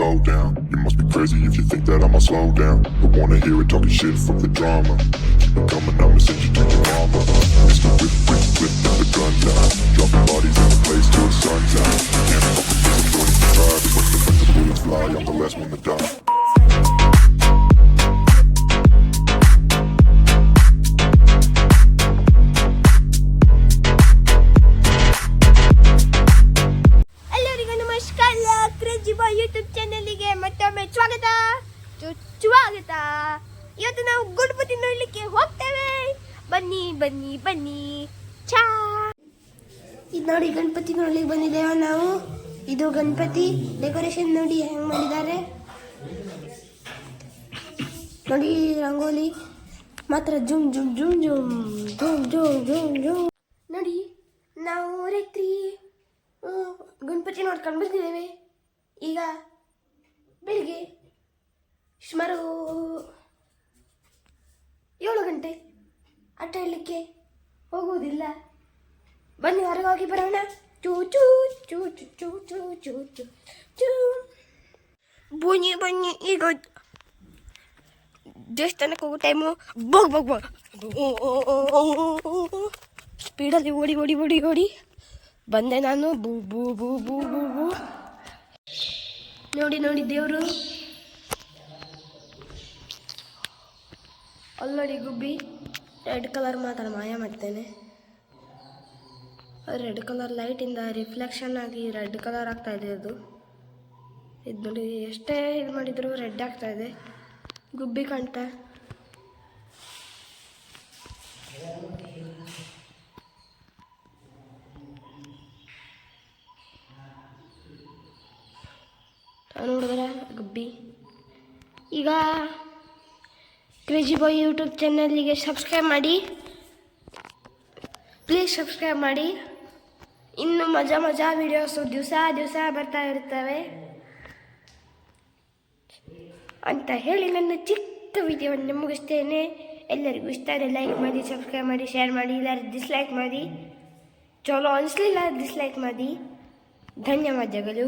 slow down. You must be crazy if you think that I'ma slow down. Don't wanna hear it talking shit, fuck the drama. Keep it coming, I'ma send you to your mama. Mr. Whip, whip, whip, put the gun down. Dropping bodies in the place till the sun's out. Can't fuck with this, I'm going to try. But when the bullets fly, I'm the last one to die. YouTube ಚಾನಲ್ಗೆ ಮತ್ತೊಮ್ಮೆ ಸ್ವಾಗತ. ಇವತ್ತು ನಾವು ಗಣಪತಿ ನೋಡ್ಲಿಕ್ಕೆ ಹೋಗ್ತೇವೆ. ಬನ್ನಿ ಬನ್ನಿ ಬನ್ನಿ. ಚಾ ಇದು ನೋಡಿ, ಗಣಪತಿ ನೋಡ್ಲಿಕ್ಕೆ ಬಂದಿದ್ದೇವೆ ನಾವು. ಇದು ಗಣಪತಿ ಡೆಕೋರೇಷನ್ ನೋಡಿ ಹೆಂಗ್ ಮಾಡಿದ್ದಾರೆ ನೋಡಿ. ರಂಗೋಲಿ ಮಾತ್ರ ಜುಮ್ ಜುಮ್ ಜುಮ್ ಜುಮ್ ಜುಮ್ ಜುಮ್ ಜುಮ್ ಜುಮ್. ನೋಡಿ, ನಾವು ರಾತ್ರಿ ಗಣಪತಿ ನೋಡ್ಕೊಂಡು ಬಂದಿದ್ದೇವೆ. ಈಗ ಬೆಳಿಗ್ಗೆ ಸುಮಾರು 7 ಗಂಟೆ. ಆಟ ಆಡಲಿಕ್ಕೆ ಹೋಗುವುದಿಲ್ಲ. ಬನ್ನಿ ಹೊರಗೆ ಹೋಗಿ ಬರೋಣ. ಚೂ ಚೂ ಚೂ ಚೂ ಚೂ ಚೂ ಚೂ ಚೂ ಚೂ. ಬನ್ನಿ ಬನ್ನಿ, ಈಗ ದೇವಸ್ಥಾನಕ್ಕೆ ಹೋಗೋ ಟೈಮು. ಬೋಗ್ ಬೋಗ್ ಬೋಗ್ ಸ್ಪೀಡಲ್ಲಿ ಓಡಿ ಓಡಿ ಓಡಿ ಓಡಿ ಬಂದೆ ನಾನು. ಬೂ ಬೂ ಬೂ ಬೂ ಬೂ ಬೂ. ನೋಡಿ ನೋಡಿ ದೇವರು ಅಲ್ಲೋಡಿ ಗುಬ್ಬಿ. ರೆಡ್ ಕಲರ್ ಮಾತ್ರ ಮಾಯ ಮಾಡ್ತೇನೆ. ರೆಡ್ ಕಲರ್ ಲೈಟಿಂದ ರಿಫ್ಲೆಕ್ಷನ್ ಆಗಿ ರೆಡ್ ಕಲರ್ ಆಗ್ತಾ ಇದೆ. ಅದು ಇದು ನೋಡಿ, ಎಷ್ಟೇ ಇದು ಮಾಡಿದ್ರು ರೆಡ್ ಆಗ್ತಾ ಇದೆ. ಗುಬ್ಬಿ ಕಾಣ್ತಾ. ನೋಡಿದ್ರೆ ಗುಬ್ಬಿ. ಈಗ ಕ್ರೇಜಿ ಬಾಯ್ ಯೂಟ್ಯೂಬ್ ಚಾನಲ್ಗೆ ಸಬ್ಸ್ಕ್ರೈಬ್ ಮಾಡಿ, ಪ್ಲೀಸ್ ಸಬ್ಸ್ಕ್ರೈಬ್ ಮಾಡಿ. ಇನ್ನು ಮಜಾ ಮಜಾ ವಿಡಿಯೋಸು ದಿವಸ ಬರ್ತಾ ಇರ್ತವೆ ಅಂತ ಹೇಳಿ ನನ್ನ ಚಿಕ್ಕ ವಿಡಿಯೋವನ್ನು ಮುಗಿಸ್ತೇನೆ. ಎಲ್ಲರಿಗೂ ಇಷ್ಟ ಆದರೆ ಲೈಕ್ ಮಾಡಿ, ಸಬ್ಸ್ಕ್ರೈಬ್ ಮಾಡಿ, ಶೇರ್ ಮಾಡಿ. ಇಲ್ಲಾರ ಡಿಸ್ಲೈಕ್ ಮಾಡಿ. ಚಲೋ ಅನಿಸ್ಲಿಲ್ಲ ಡಿಸ್ಲೈಕ್ ಮಾಡಿ. ಧನ್ಯವಾದಗಳು.